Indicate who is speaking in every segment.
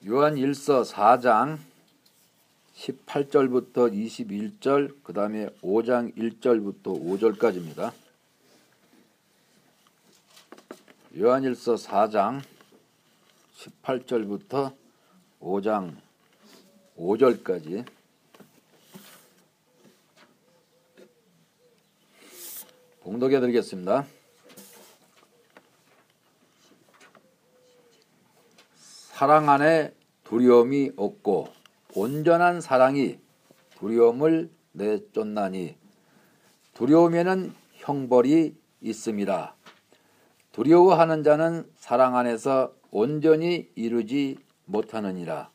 Speaker 1: 요한일서 4장 18절부터 21절, 그 다음에 5장 1절부터 5절까지입니다. 요한일서 4장 18절부터 5장 5절까지. 봉독해 드리겠습니다. 사랑 안에 두려움이 없고 온전한 사랑이 두려움을 내쫓나니 두려움에는 형벌이 있음이라. 두려워하는 자는 사랑 안에서 온전히 이루지 못하느니라.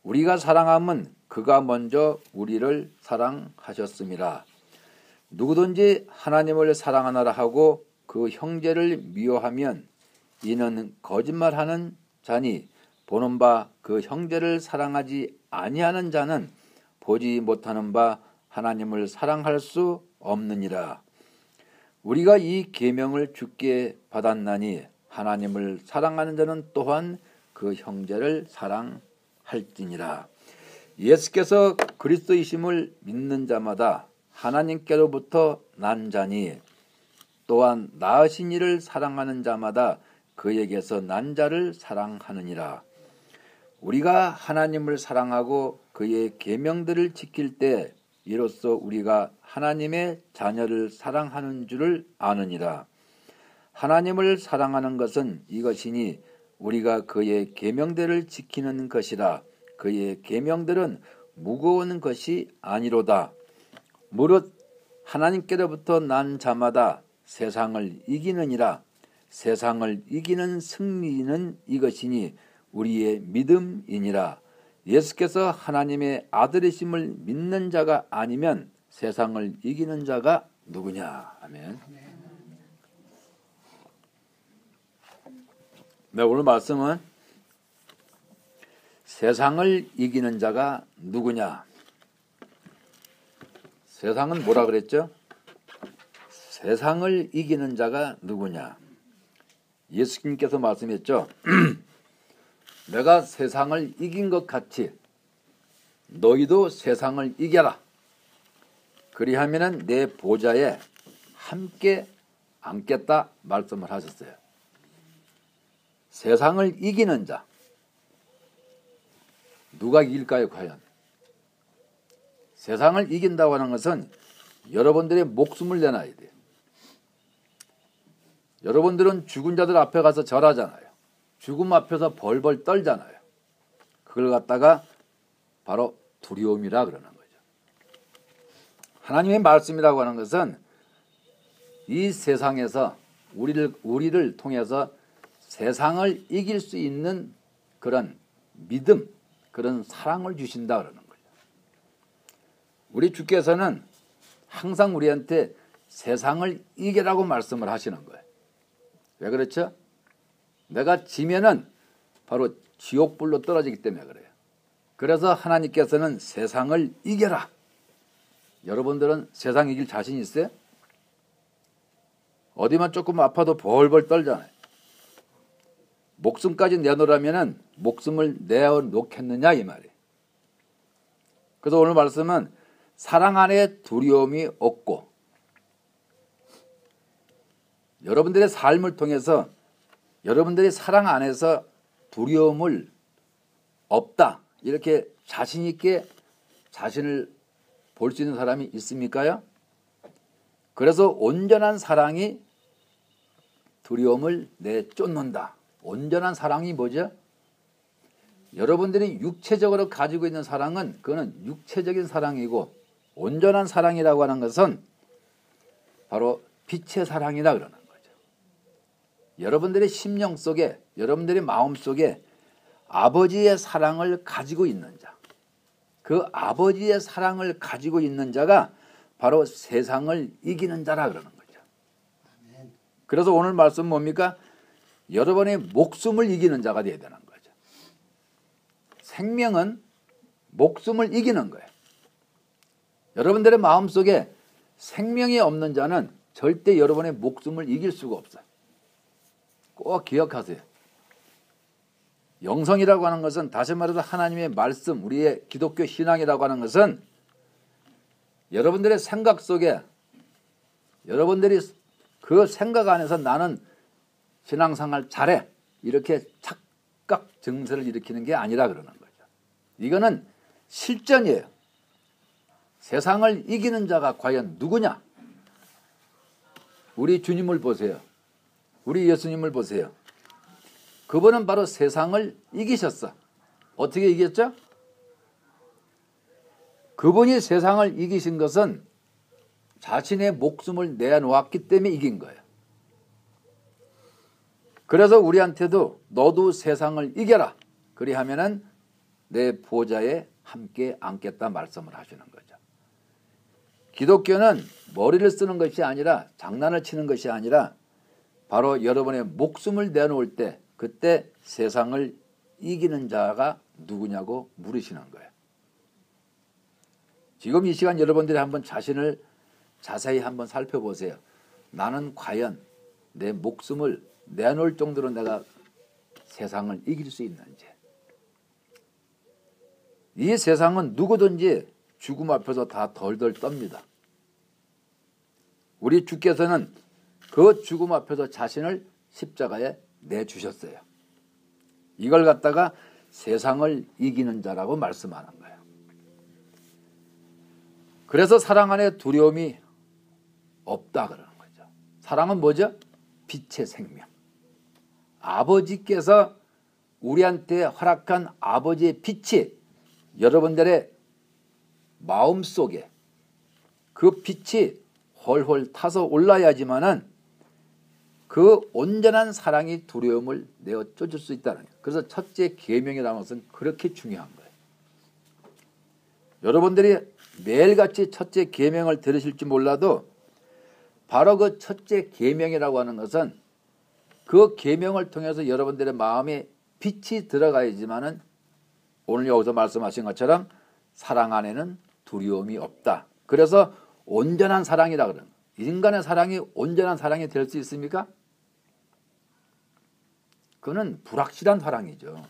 Speaker 1: 우리가 사랑함은 그가 먼저 우리를 사랑하셨음이라. 누구든지 하나님을 사랑하노라 하고 그 형제를 미워하면 이는 거짓말하는 자니 보는 바 그 형제를 사랑하지 아니하는 자는 보지 못하는 바 하나님을 사랑할 수 없느니라. 우리가 이 계명을 주께 받았나니 하나님을 사랑하는 자는 또한 그 형제를 사랑할지니라. 예수께서 그리스도이심을 믿는 자마다 하나님께로부터 난 자니 또한 낳으신 이를 사랑하는 자마다 그에게서 난 자를 사랑하느니라. 우리가 하나님을 사랑하고 그의 계명들을 지킬 때 이로써 우리가 하나님의 자녀를 사랑하는 줄을 아느니라. 하나님을 사랑하는 것은 이것이니 우리가 그의 계명들을 지키는 것이라. 그의 계명들은 무거운 것이 아니로다. 무릇 하나님께로부터 난 자마다 세상을 이기느니라. 세상을 이기는 승리는 이것이니 우리의 믿음이니라. 예수께서 하나님의 아들이심을 믿는 자가 아니면 세상을 이기는 자가 누구냐. 아멘. 네, 오늘 말씀은 세상을 이기는 자가 누구냐. 세상은 뭐라 그랬죠? 세상을 이기는 자가 누구냐. 예수님께서 말씀했죠. 내가 세상을 이긴 것 같이 너희도 세상을 이겨라. 그리하면은 내 보좌에 함께 앉겠다 말씀을 하셨어요. 세상을 이기는 자. 누가 이길까요, 과연? 세상을 이긴다고 하는 것은 여러분들의 목숨을 내놔야 돼요. 여러분들은 죽은 자들 앞에 가서 절하잖아요. 죽음 앞에서 벌벌 떨잖아요. 그걸 갖다가 바로 두려움이라 그러는 거죠. 하나님의 말씀이라고 하는 것은 이 세상에서 우리를 통해서 세상을 이길 수 있는 그런 믿음, 그런 사랑을 주신다 그러는 거죠. 우리 주께서는 항상 우리한테 세상을 이기라고 말씀을 하시는 거예요. 왜 그렇죠? 내가 지면은 바로 지옥불로 떨어지기 때문에 그래요. 그래서 하나님께서는 세상을 이겨라. 여러분들은 세상 이길 자신 있어요? 어디만 조금 아파도 벌벌 떨잖아요. 목숨까지 내놓으라면은 목숨을 내어놓겠느냐 이 말이에요. 그래서 오늘 말씀은 사랑 안에 두려움이 없고, 여러분들의 삶을 통해서 여러분들의 사랑 안에서 두려움을 없다 이렇게 자신 있게 자신을 볼 수 있는 사람이 있습니까요? 그래서 온전한 사랑이 두려움을 내쫓는다. 온전한 사랑이 뭐죠? 여러분들이 육체적으로 가지고 있는 사랑은 그거는 육체적인 사랑이고, 온전한 사랑이라고 하는 것은 바로 빛의 사랑이라 그러는 거죠. 여러분들의 심령 속에, 여러분들의 마음 속에 아버지의 사랑을 가지고 있는 자, 그 아버지의 사랑을 가지고 있는 자가 바로 세상을 이기는 자라 그러는 거죠. 그래서 오늘 말씀 뭡니까? 여러분의 목숨을 이기는 자가 되어야 되는 거죠. 생명은 목숨을 이기는 거예요. 여러분들의 마음속에 생명이 없는 자는 절대 여러분의 목숨을 이길 수가 없어요. 꼭 기억하세요. 영성이라고 하는 것은 다시 말해서 하나님의 말씀, 우리의 기독교 신앙이라고 하는 것은 여러분들의 생각 속에 여러분들이 그 생각 안에서 나는 신앙생활 잘해 이렇게 착각 증세를 일으키는 게 아니라 그러는 거죠. 이거는 실전이에요. 세상을 이기는 자가 과연 누구냐? 우리 주님을 보세요. 우리 예수님을 보세요. 그분은 바로 세상을 이기셨어. 어떻게 이겼죠? 그분이 세상을 이기신 것은 자신의 목숨을 내놓았기 때문에 이긴 거예요. 그래서 우리한테도 너도 세상을 이겨라. 그리하면은 내 보좌에 함께 앉겠다 말씀을 하시는 거죠. 기독교는 머리를 쓰는 것이 아니라 장난을 치는 것이 아니라 바로 여러분의 목숨을 내놓을 때 그때 세상을 이기는 자가 누구냐고 물으시는 거예요. 지금 이 시간 여러분들이 한번 자신을 자세히 한번 살펴보세요. 나는 과연 내 목숨을 내놓을 정도로 내가 세상을 이길 수 있는지. 이 세상은 누구든지 죽음 앞에서 다 덜덜 떱니다. 우리 주께서는 그 죽음 앞에서 자신을 십자가에 내주셨어요. 이걸 갖다가 세상을 이기는 자라고 말씀하는 거예요. 그래서 사랑 안에 두려움이 없다 그러는 거죠. 사랑은 뭐죠? 빛의 생명. 아버지께서 우리한테 허락한 아버지의 빛이 여러분들의 마음속에 그 빛이 훨훨 타서 올라야지만은 그 온전한 사랑이 두려움을 내어 쫓을 수 있다는 거예요. 그래서 첫째 계명이라는 것은 그렇게 중요한 거예요. 여러분들이 매일같이 첫째 계명을 들으실지 몰라도 바로 그 첫째 계명이라고 하는 것은 그 계명을 통해서 여러분들의 마음에 빛이 들어가야지만은 오늘 여기서 말씀하신 것처럼 사랑 안에는 두려움이 없다. 그래서 온전한 사랑이라 그러는 거예요. 인간의 사랑이 온전한 사랑이 될 수 있습니까? 그거는 불확실한 사랑이죠.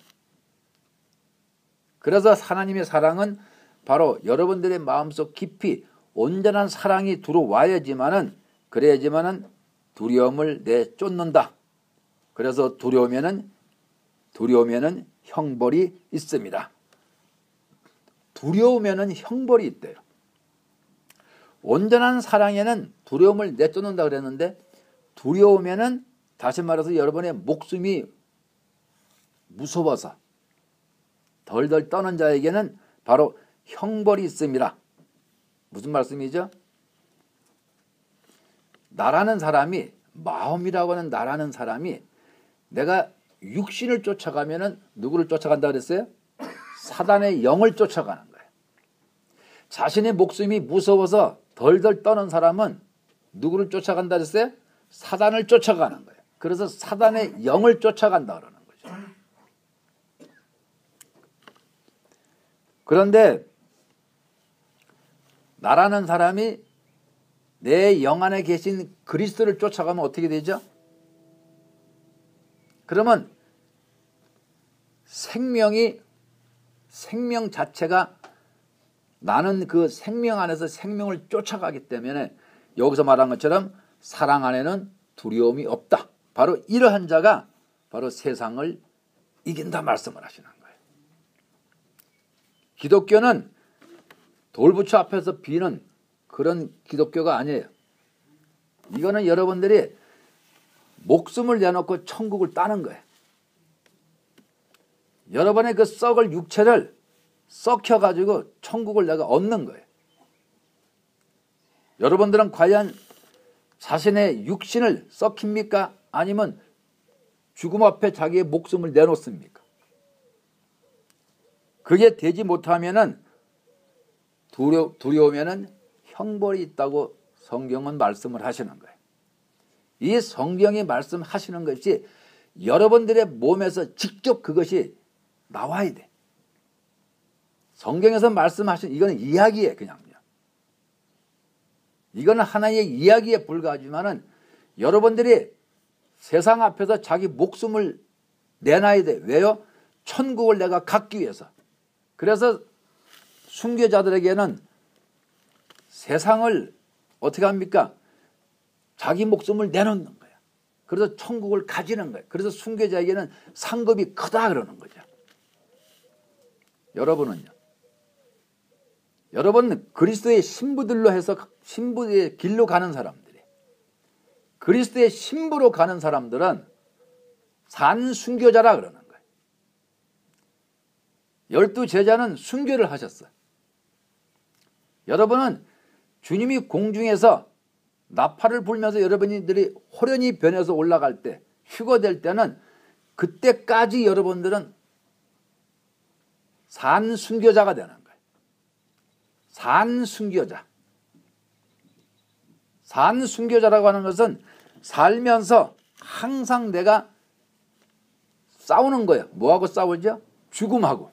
Speaker 1: 그래서 하나님의 사랑은 바로 여러분들의 마음속 깊이 온전한 사랑이 들어와야지만은 그래야지만은 두려움을 내쫓는다. 그래서 두려우면은 형벌이 있습니다. 두려우면은 형벌이 있대요. 온전한 사랑에는 두려움을 내쫓는다 그랬는데 두려우면은 다시 말해서 여러분의 목숨이 무서워서 덜덜 떠는 자에게는 바로 형벌이 있습니다. 무슨 말씀이죠? 나라는 사람이 마음이라고 하는 나라는 사람이 내가 육신을 쫓아가면은 누구를 쫓아간다 그랬어요? 사단의 영을 쫓아가는 거예요. 자신의 목숨이 무서워서 덜덜 떠는 사람은 누구를 쫓아간다 그랬어요? 사단을 쫓아가는 거예요. 그래서 사단의 영을 쫓아간다 그러는 거죠. 그런데 나라는 사람이 내 영 안에 계신 그리스도를 쫓아가면 어떻게 되죠? 그러면 생명 자체가 나는 그 생명 안에서 생명을 쫓아가기 때문에 여기서 말한 것처럼 사랑 안에는 두려움이 없다. 바로 이러한 자가 바로 세상을 이긴다 말씀을 하시는 거예요. 기독교는 돌부처 앞에서 비는 그런 기독교가 아니에요. 이거는 여러분들이 목숨을 내놓고 천국을 따는 거예요. 여러분의 그 썩을 육체를 썩혀가지고 천국을 내가 얻는 거예요. 여러분들은 과연 자신의 육신을 썩힙니까? 아니면 죽음 앞에 자기의 목숨을 내놓습니까? 그게 되지 못하면은 두려우면은 형벌이 있다고 성경은 말씀을 하시는 거예요. 이 성경이 말씀하시는 것이 여러분들의 몸에서 직접 그것이 나와야 돼. 성경에서 말씀하신 이거는 이야기예요, 그냥요. 이거는 하나의 이야기에 불과하지만은 여러분들이 세상 앞에서 자기 목숨을 내놔야 돼. 왜요? 천국을 내가 갖기 위해서. 그래서 순교자들에게는 세상을 어떻게 합니까? 자기 목숨을 내놓는 거야. 그래서 천국을 가지는 거야. 그래서 순교자에게는 상급이 크다 그러는 거죠. 여러분은요? 여러분 그리스도의 신부들로 해서 신부의 길로 가는 사람들이, 그리스도의 신부로 가는 사람들은 산 순교자라 그러는 거예요. 12 제자는 순교를 하셨어요. 여러분은 주님이 공중에서 나팔을 불면서 여러분들이 호련히 변해서 올라갈 때, 휴거될 때는 그때까지 여러분들은 산 순교자가 되는 거예요. 산 순교자. 산 순교자라고 하는 것은 살면서 항상 내가 싸우는 거예요. 뭐하고 싸우죠? 죽음하고.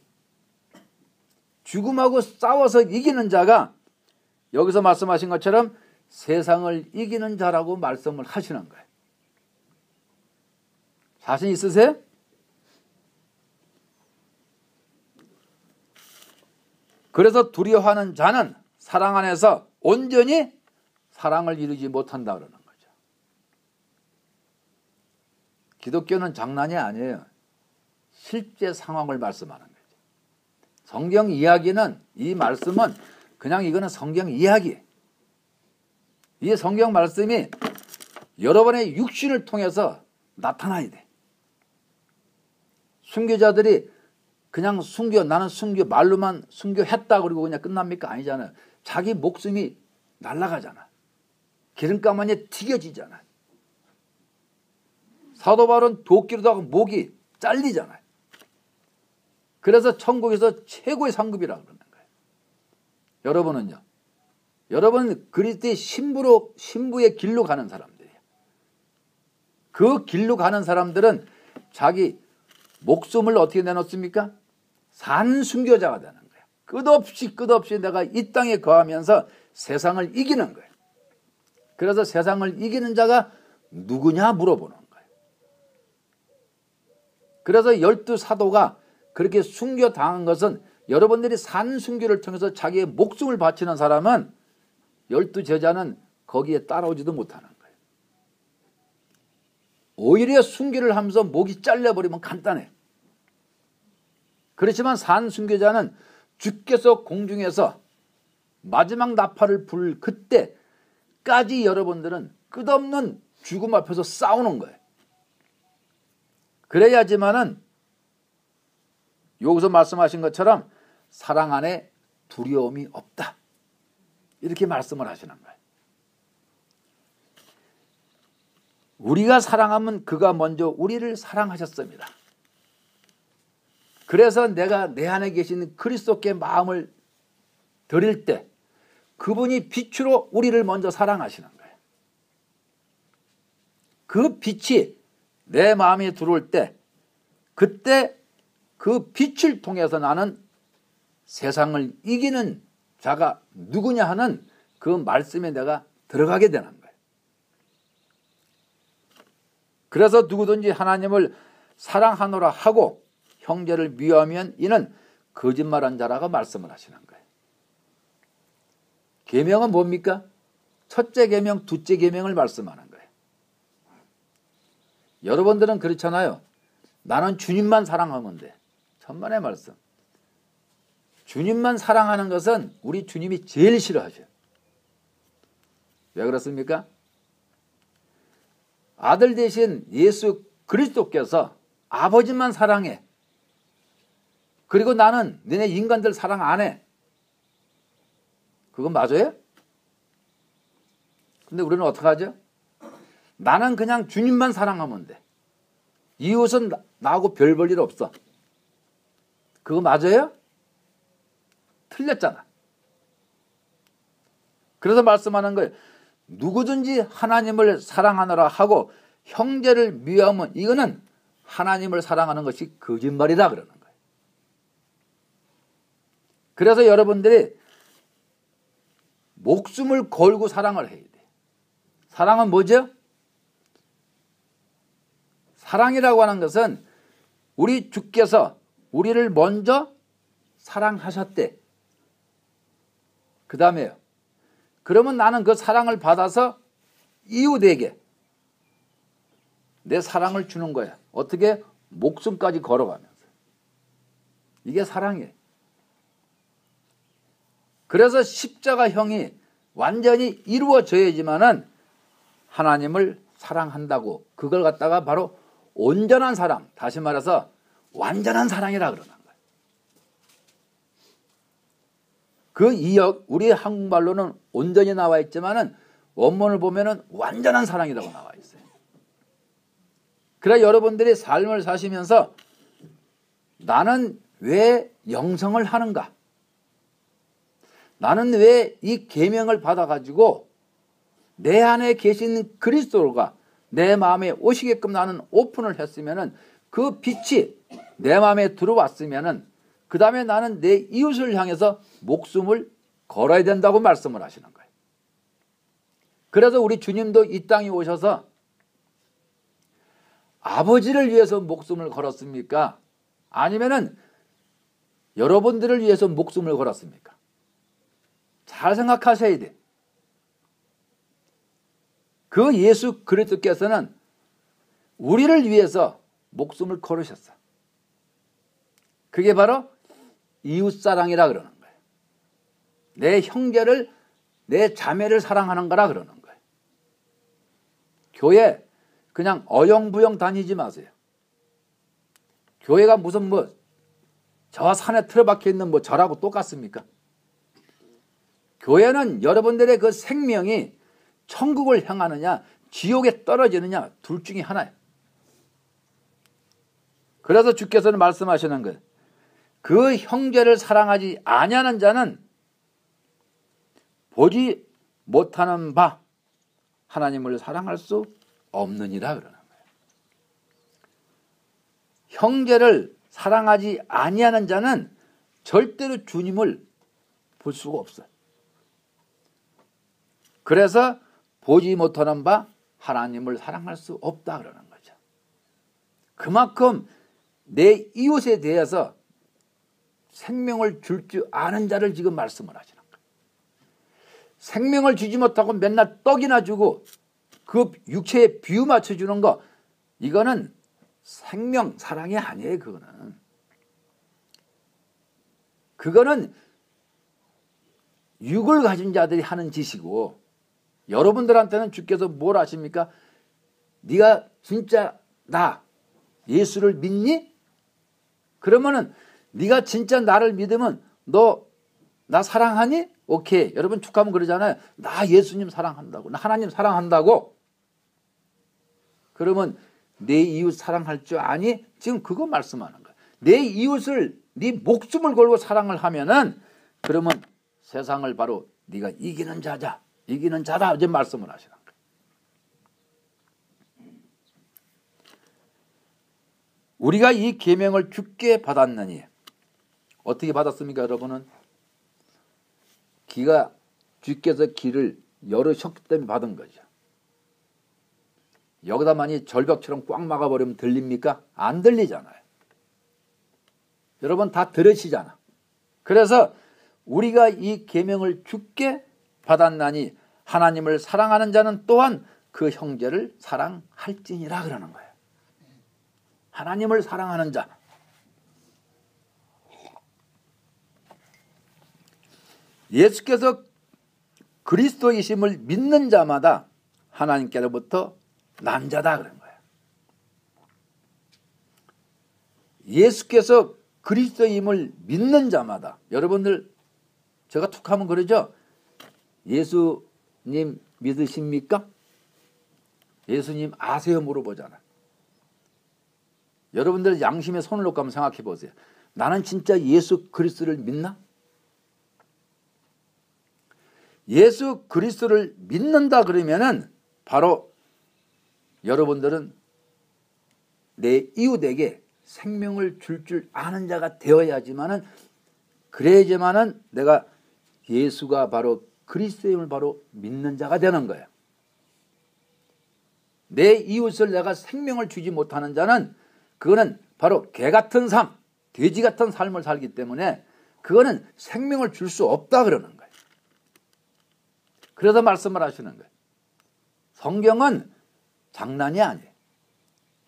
Speaker 1: 죽음하고 싸워서 이기는 자가 여기서 말씀하신 것처럼 세상을 이기는 자라고 말씀을 하시는 거예요. 자신 있으세요? 그래서 두려워하는 자는 사랑 안에서 온전히 사랑을 이루지 못한다 그러는 거죠. 기독교는 장난이 아니에요. 실제 상황을 말씀하는 거죠. 성경 이야기는, 이 말씀은 그냥 이거는 성경 이야기예요. 이 성경 말씀이 여러분의 육신을 통해서 나타나야 돼. 순교자들이 그냥 순교, 나는 순교, 말로만 순교했다 그러고 그냥 끝납니까? 아니잖아요. 자기 목숨이 날아가잖아. 기름가마니에 튀겨지잖아. 사도 바울은 도끼로다가 목이 잘리잖아요. 그래서 천국에서 최고의 상급이라고 그러는 거예요. 여러분은요? 여러분 그리스도의 신부의 길로 가는 사람들이에요. 그 길로 가는 사람들은 자기 목숨을 어떻게 내놓습니까? 산 순교자가 되는 거예요. 끝없이 내가 이 땅에 거하면서 세상을 이기는 거예요. 그래서 세상을 이기는 자가 누구냐 물어보는 거예요. 그래서 12 사도가 그렇게 순교당한 것은, 여러분들이 산 순교를 통해서 자기의 목숨을 바치는 사람은 12 제자는 거기에 따라오지도 못하는 거예요. 오히려 순교를 하면서 목이 잘려버리면 간단해. 그렇지만 산 순교자는 주께서 공중에서 마지막 나팔을 불 그때까지 여러분들은 끝없는 죽음 앞에서 싸우는 거예요. 그래야지만은 여기서 말씀하신 것처럼 사랑 안에 두려움이 없다. 이렇게 말씀을 하시는 거예요. 우리가 사랑하면 그가 먼저 우리를 사랑하셨습니다. 그래서 내가 내 안에 계신 그리스도께 마음을 드릴 때 그분이 빛으로 우리를 먼저 사랑하시는 거예요. 그 빛이 내 마음에 들어올 때, 그때 그 빛을 통해서 나는 세상을 이기는 자가 누구냐 하는 그 말씀에 내가 들어가게 되는 거예요. 그래서 누구든지 하나님을 사랑하노라 하고 형제를 미워하면 이는 거짓말한 자라고 말씀을 하시는 거예요. 계명은 뭡니까? 첫째 계명, 둘째 계명을 말씀하는 거예요. 여러분들은 그렇잖아요. 나는 주님만 사랑하면 돼. 천만의 말씀. 주님만 사랑하는 것은 우리 주님이 제일 싫어하셔요. 왜 그렇습니까? 아들 대신 예수 그리스도께서 아버지만 사랑해. 그리고 나는 너네 인간들 사랑 안 해. 그건 맞아요? 근데 우리는 어떻게 하죠? 나는 그냥 주님만 사랑하면 돼. 이웃은 나하고 별 볼 일 없어. 그거 맞아요? 틀렸잖아. 그래서 말씀하는 거예요. 누구든지 하나님을 사랑하노라 하고 형제를 미워하면 이거는 하나님을 사랑하는 것이 거짓말이다 그러는 거예요. 그래서 여러분들이 목숨을 걸고 사랑을 해야 돼. 사랑은 뭐죠? 사랑이라고 하는 것은 우리 주께서 우리를 먼저 사랑하셨대. 그 다음에요. 그러면 나는 그 사랑을 받아서 이웃에게 내 사랑을 주는 거야. 어떻게? 목숨까지 걸어가면서. 이게 사랑이에요. 그래서 십자가형이 완전히 이루어져야지만은 하나님을 사랑한다고, 그걸 갖다가 바로 온전한 사랑, 다시 말해서 완전한 사랑이라 그러는 거예요. 그 이역, 우리 한국말로는 온전히 나와 있지만은 원문을 보면은 완전한 사랑이라고 나와 있어요. 그래 여러분들이 삶을 사시면서 나는 왜 영성을 하는가? 나는 왜 이 계명을 받아가지고 내 안에 계신 그리스도가 내 마음에 오시게끔 나는 오픈을 했으면은 그 빛이 내 마음에 들어왔으면은 그 다음에 나는 내 이웃을 향해서 목숨을 걸어야 된다고 말씀을 하시는 거예요. 그래서 우리 주님도 이 땅에 오셔서 아버지를 위해서 목숨을 걸었습니까? 아니면은 여러분들을 위해서 목숨을 걸었습니까? 잘 생각하셔야 돼. 그 예수 그리스도께서는 우리를 위해서 목숨을 걸으셨어. 그게 바로 이웃사랑이라 그러는 거예요. 내 형제를, 내 자매를 사랑하는 거라 그러는 거예요. 교회 그냥 어영부영 다니지 마세요. 교회가 무슨 저 산에 틀어박혀 있는 절하고 똑같습니까? 교회는 여러분들의 그 생명이 천국을 향하느냐 지옥에 떨어지느냐 둘 중에 하나예요. 그래서 주께서는 말씀하시는 거예요. 그 형제를 사랑하지 아니하는 자는 보지 못하는 바 하나님을 사랑할 수 없느니라 그러는 거예요. 형제를 사랑하지 아니하는 자는 절대로 주님을 볼 수가 없어요. 그래서 보지 못하는 바 하나님을 사랑할 수 없다 그러는 거죠. 그만큼 내 이웃에 대해서 생명을 줄 줄 아는 자를 지금 말씀을 하시는 거예요. 생명을 주지 못하고 맨날 떡이나 주고 그 육체에 비유 맞춰주는 거, 이거는 생명, 사랑이 아니에요. 그거는 육을 가진 자들이 하는 짓이고, 여러분들한테는 주께서 뭘 하십니까? 네가 진짜 나 예수를 믿니? 그러면은 네가 진짜 나를 믿으면 너 나 사랑하니? 오케이. 여러분 축하하면 그러잖아요. 나 예수님 사랑한다고. 나 하나님 사랑한다고. 그러면 내 이웃 사랑할 줄 아니? 지금 그거 말씀하는 거야. 내 이웃을 네 목숨을 걸고 사랑을 하면은 그러면 세상을 바로 네가 이기는 자다 이제 말씀을 하시는 거야. 우리가 이 계명을 주께 받았느니 어떻게 받았습니까, 여러분은? 주께서 길을 열으셨기 때문에 받은 거죠. 여기다 만약 절벽처럼 꽉 막아버리면 들립니까? 안 들리잖아요. 여러분 다 들으시잖아. 그래서 우리가 이 계명을 주께 받았나니 하나님을 사랑하는 자는 또한 그 형제를 사랑할지니라 그러는 거예요. 하나님을 사랑하는 자. 예수께서 그리스도이심을 믿는 자마다 하나님께로부터 난 자다 그런 거예요. 예수께서 그리스도임을 믿는 자마다, 여러분들 제가 툭하면 그러죠? 예수님 믿으십니까? 예수님 아세요? 물어보잖아. 여러분들 양심에 손을 놓고 한번 생각해 보세요. 나는 진짜 예수 그리스도를 믿나? 예수 그리스도를 믿는다 그러면은 바로 여러분들은 내 이웃에게 생명을 줄 아는 자가 되어야지만은, 그래야지만은 내가 예수가 바로 그리스도임을 바로 믿는 자가 되는 거예요. 내 이웃을 내가 생명을 주지 못하는 자는 그거는 바로 개 같은 삶, 돼지 같은 삶을 살기 때문에 그거는 생명을 줄 수 없다 그러는 거예요. 그래서 말씀을 하시는 거예요. 성경은 장난이 아니에요.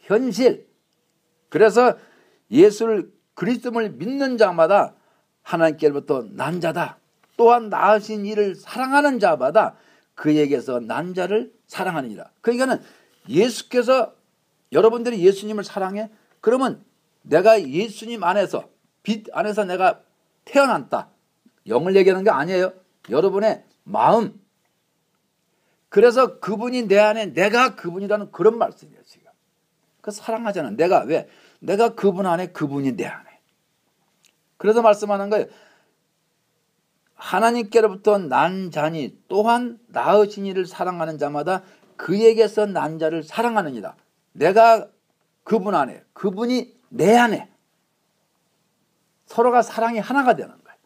Speaker 1: 현실. 그래서 예수를 그리스도를 믿는 자마다 하나님께로부터 난 자다. 또한 낳으신 이를 사랑하는 자마다 그에게서 난 자를 사랑하느니라. 그러니까는 예수께서 여러분들이 예수님을 사랑해? 그러면 내가 예수님 안에서 빛 안에서 내가 태어났다. 영을 얘기하는 게 아니에요. 여러분의 마음. 그래서 그분이 내 안에 내가 그분이라는 그런 말씀이에요. 지금. 그 사랑하잖아. 내가 왜? 내가 그분 안에 그분이 내 안에. 그래서 말씀하는 거예요. 하나님께로부터 난 자니 또한 낳으신 이를 사랑하는 자마다 그에게서 난 자를 사랑하느니라. 내가 그분 안에, 그분이 내 안에. 서로가 사랑이 하나가 되는 거예요.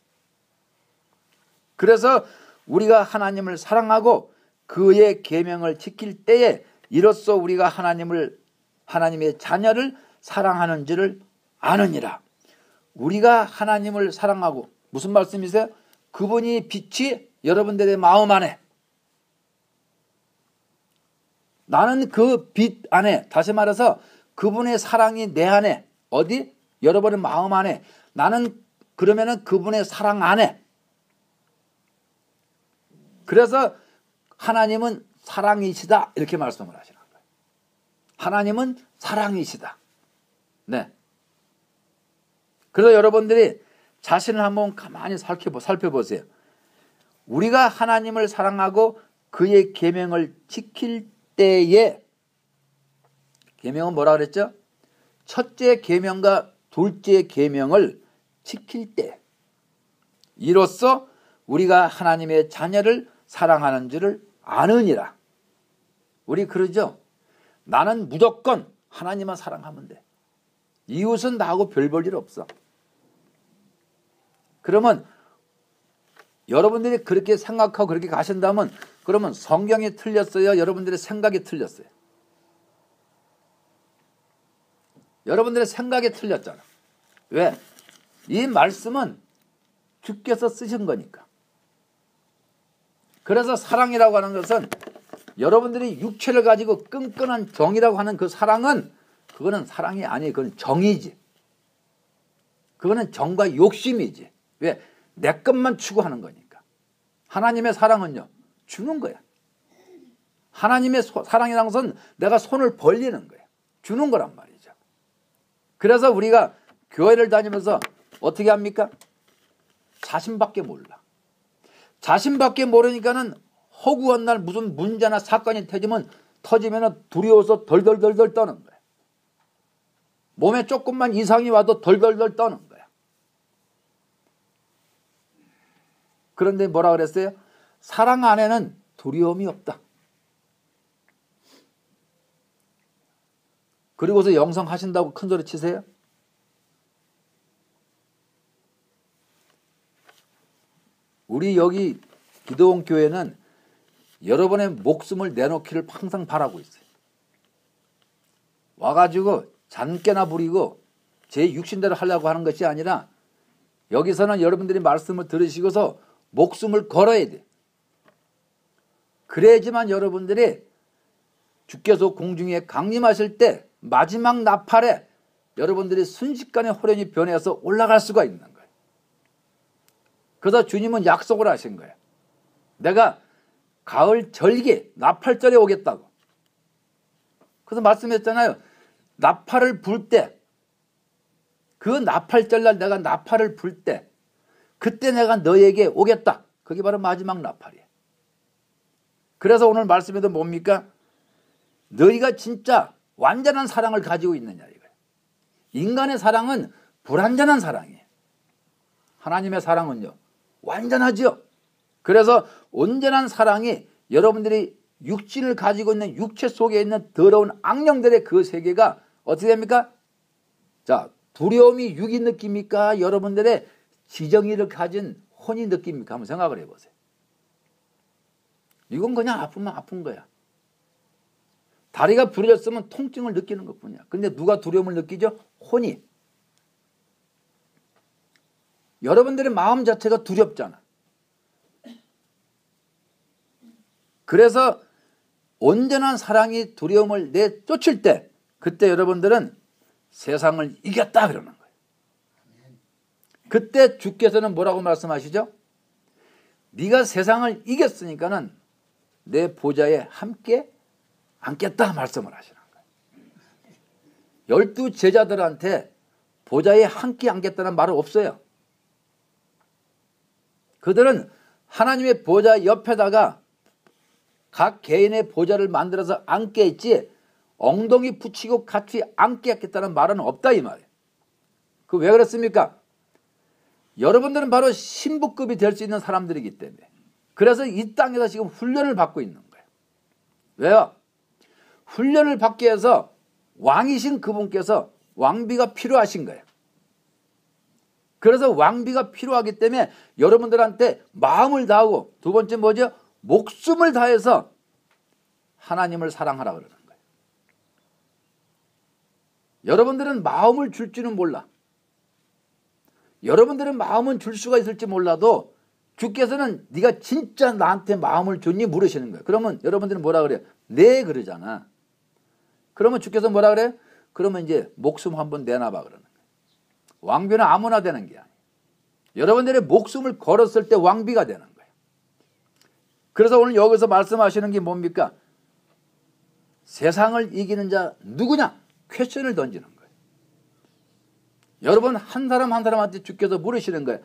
Speaker 1: 그래서 우리가 하나님을 사랑하고 그의 계명을 지킬 때에 이로써 우리가 하나님의 자녀를 사랑하는 줄을 아느니라. 우리가 하나님을 사랑하고 무슨 말씀이세요? 그분이 빛이 여러분들의 마음 안에, 나는 그 빛 안에, 다시 말해서 그분의 사랑이 내 안에, 어디? 여러분의 마음 안에. 나는 그러면은 그분의 사랑 안에. 그래서 하나님은 사랑이시다 이렇게 말씀을 하시는 거예요. 하나님은 사랑이시다. 네. 그래서 여러분들이 자신을 한번 가만히 살펴보세요. 우리가 하나님을 사랑하고 그의 계명을 지킬 때에, 계명은 뭐라 그랬죠? 첫째 계명과 둘째 계명을 지킬 때, 이로써 우리가 하나님의 자녀를 사랑하는 줄을 아느니라. 우리 그러죠? 나는 무조건 하나님만 사랑하면 돼. 이웃은 나하고 별 볼 일 없어. 그러면 여러분들이 그렇게 생각하고 그렇게 가신다면 그러면 성경이 틀렸어요? 여러분들의 생각이 틀렸어요? 여러분들의 생각이 틀렸잖아. 왜? 이 말씀은 주께서 쓰신 거니까. 그래서 사랑이라고 하는 것은 여러분들이 육체를 가지고 끈끈한 정이라고 하는 그 사랑은 그거는 사랑이 아니에요. 그건 정이지. 그거는 정과 욕심이지. 왜? 내 것만 추구하는 거니까. 하나님의 사랑은요, 주는 거야. 하나님의 사랑이라는 것은 내가 손을 벌리는 거야. 주는 거란 말이죠. 그래서 우리가 교회를 다니면서 어떻게 합니까? 자신밖에 몰라. 자신밖에 모르니까는 허구한 날 무슨 문제나 사건이 터지면 두려워서 덜덜덜덜 떠는 거야. 몸에 조금만 이상이 와도 덜덜덜 떠는 거야. 그런데 뭐라 그랬어요? 사랑 안에는 두려움이 없다. 그리고서 영성하신다고 큰 소리 치세요? 우리 여기 기도원 교회는 여러분의 목숨을 내놓기를 항상 바라고 있어요. 와가지고 잔깨나 부리고 제 육신대로 하려고 하는 것이 아니라 여기서는 여러분들이 말씀을 들으시고서 목숨을 걸어야 돼. 그래야지만 여러분들이 주께서 공중에 강림하실 때 마지막 나팔에 여러분들이 순식간에 호련히 변해서 올라갈 수가 있는 거예요. 그래서 주님은 약속을 하신 거예요. 내가 가을 절기 나팔절에 오겠다고. 그래서 말씀했잖아요. 나팔을 불 때, 그 나팔절날 내가 나팔을 불 때 그때 내가 너에게 오겠다. 그게 바로 마지막 나팔이에요. 그래서 오늘 말씀에도 뭡니까? 너희가 진짜 완전한 사랑을 가지고 있느냐 이거예요. 인간의 사랑은 불완전한 사랑이에요. 하나님의 사랑은요 완전하죠. 그래서 온전한 사랑이 여러분들이 육신을 가지고 있는 육체 속에 있는 더러운 악령들의 그 세계가 어떻게 됩니까? 자, 두려움이 육이 느낍니까? 여러분들의 지정의를 가진 혼이 느낍니까? 한번 생각을 해보세요. 이건 그냥 아프면 아픈 거야. 다리가 부러졌으면 통증을 느끼는 것뿐이야. 근데 누가 두려움을 느끼죠? 혼이. 여러분들의 마음 자체가 두렵잖아. 그래서 온전한 사랑이 두려움을 내쫓을 때 그때 여러분들은 세상을 이겼다 그러는 거예요. 그때 주께서는 뭐라고 말씀하시죠? 네가 세상을 이겼으니까는 내 보좌에 함께 앉겠다 말씀을 하시는 거예요. 12 제자들한테 보좌에 함께 앉겠다는 말은 없어요. 그들은 하나님의 보좌 옆에다가 각 개인의 보좌를 만들어서 앉게 했지 엉덩이 붙이고 같이 앉게 했겠다는 말은 없다 이 말이에요. 그 왜 그렇습니까? 여러분들은 바로 신부급이 될 수 있는 사람들이기 때문에 그래서 이 땅에서 지금 훈련을 받고 있는 거예요. 왜요? 훈련을 받기 위해서 왕이신 그분께서 왕비가 필요하신 거예요. 그래서 왕비가 필요하기 때문에 여러분들한테 마음을 다하고 두 번째 뭐죠? 목숨을 다해서 하나님을 사랑하라 그러는 거예요. 여러분들은 마음을 줄지는 몰라. 여러분들은 마음은 줄 수가 있을지 몰라도 주께서는 네가 진짜 나한테 마음을 줬니 물으시는 거예요. 그러면 여러분들은 뭐라 그래요? 네 그러잖아. 그러면 주께서 뭐라 그래요? 그러면 이제 목숨 한번 내놔봐 그러는 거예요. 왕비는 아무나 되는 게 아니에요. 여러분들의 목숨을 걸었을 때 왕비가 되는 거예요. 그래서 오늘 여기서 말씀하시는 게 뭡니까? 세상을 이기는 자 누구냐? 퀘스천을 던지는 거예요. 여러분 한 사람 한 사람한테 주께서 물으시는 거예요.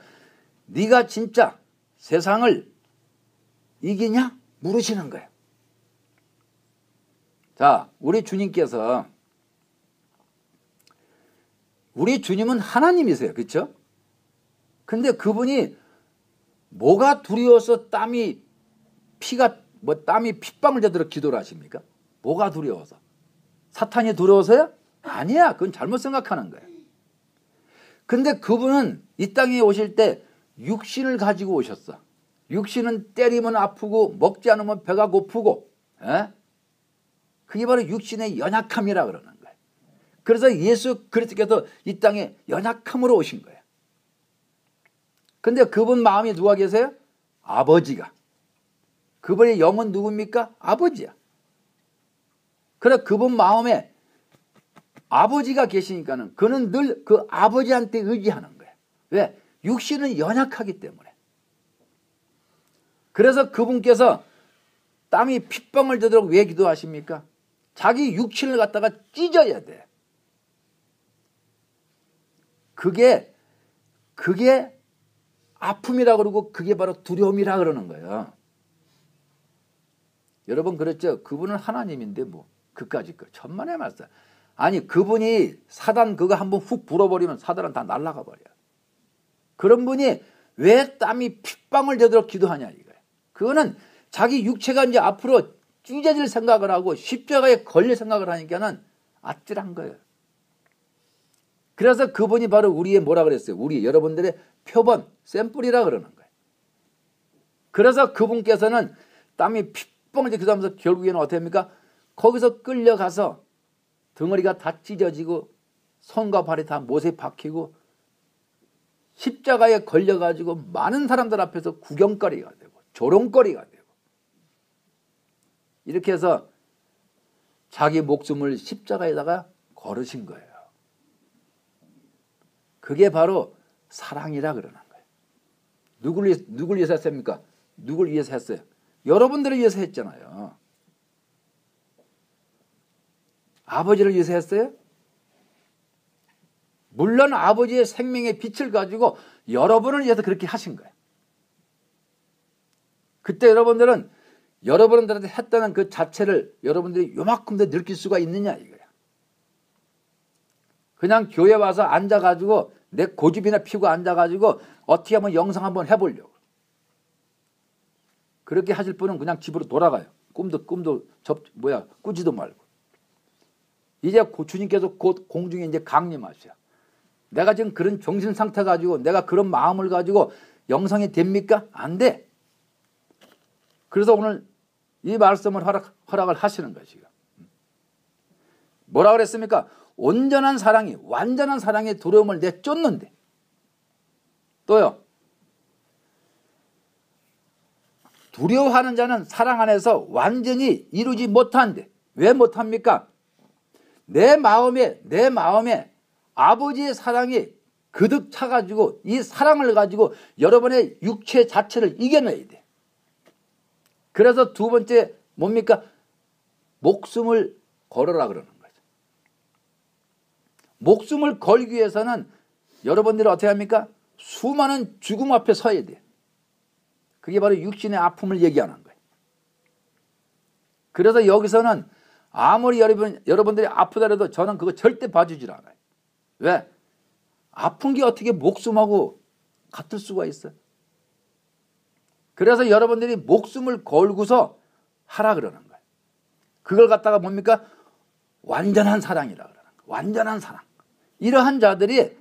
Speaker 1: 네가 진짜 세상을 이기냐? 물으시는 거예요. 자, 우리 주님께서 우리 주님은 하나님이세요. 그렇죠? 근데 그분이 뭐가 두려워서 땀이 핏방울 되도록 기도를 하십니까? 뭐가 두려워서? 사탄이 두려워서요? 아니야. 그건 잘못 생각하는 거예요. 근데 그분은 이 땅에 오실 때 육신을 가지고 오셨어. 육신은 때리면 아프고 먹지 않으면 배가 고프고 그게 바로 육신의 연약함이라 그러는 거예요. 그래서 예수 그리스도께서 이 땅에 연약함으로 오신 거예요. 근데 그분 마음에 누가 계세요? 아버지가. 그분의 영은 누굽니까? 아버지야. 그래 그분 마음에 아버지가 계시니까는 그는 늘 그 아버지한테 의지하는 거예요. 왜? 육신은 연약하기 때문에. 그래서 그분께서 땀이 핏방울 되도록 왜 기도하십니까? 자기 육신을 갖다가 찢어야 돼. 그게 아픔이라 그러고 그게 바로 두려움이라 그러는 거예요. 여러분 그렇죠? 그분은 하나님인데 뭐 그까짓 거 천만의 말씀. 아니 그분이 사단 그거 한번 훅 불어버리면 사단은 다 날아가 버려요. 그런 분이 왜 땀이 핏방울 되도록 기도하냐 이거예요. 그거는 자기 육체가 이제 앞으로 찢어질 생각을 하고 십자가에 걸릴 생각을 하니까는 아찔한 거예요. 그래서 그분이 바로 우리의 뭐라 그랬어요? 우리 여러분들의 표본, 샘플이라 그러는 거예요. 그래서 그분께서는 땀이 핏방울 기도하면서 결국에는 어떻게 합니까? 거기서 끌려가서 덩어리가 다 찢어지고 손과 발이 다 못에 박히고 십자가에 걸려가지고 많은 사람들 앞에서 구경거리가 되고 조롱거리가 되고 이렇게 해서 자기 목숨을 십자가에다가 걸으신 거예요. 그게 바로 사랑이라 그러는 거예요. 누굴 위해서 했습니까? 누굴 위해서 했어요? 여러분들을 위해서 했잖아요. 아버지를 위해서 했어요? 물론 아버지의 생명의 빛을 가지고 여러분을 위해서 그렇게 하신 거예요. 그때 여러분들은 여러분들한테 했다는 그 자체를 여러분들이 요만큼도 느낄 수가 있느냐 이거야. 그냥 교회 와서 앉아가지고 내 고집이나 피고 앉아가지고 어떻게 하면 영상 한번 해보려고. 그렇게 하실 분은 그냥 집으로 돌아가요. 꿈도 꾸지도 말고. 이제 주님께서 곧 공중에 이제 강림하셔요. 내가 지금 그런 정신 상태 가지고 내가 그런 마음을 가지고 영성이 됩니까? 안 돼. 그래서 오늘 이 말씀을 허락을 하시는 거예요. 지금. 뭐라 그랬습니까? 온전한 사랑이 완전한 사랑의 두려움을 내쫓는데 또 또요. 두려워하는 자는 사랑 안에서 완전히 이루지 못한대. 왜 못합니까? 내 마음에 아버지의 사랑이 그득 차가지고 이 사랑을 가지고 여러분의 육체 자체를 이겨내야 돼. 그래서 두 번째 뭡니까? 목숨을 걸어라 그러는 거죠. 목숨을 걸기 위해서는 여러분들이 어떻게 합니까? 수많은 죽음 앞에 서야 돼. 그게 바로 육신의 아픔을 얘기하는 거예요. 그래서 여기서는 아무리 여러분들이 아프더라도 저는 그거 절대 봐주질 않아요. 왜? 아픈 게 어떻게 목숨하고 같을 수가 있어요? 그래서 여러분들이 목숨을 걸고서 하라 그러는 거예요. 그걸 갖다가 뭡니까? 완전한 사랑이라 그러는 거예요. 완전한 사랑. 이러한 자들이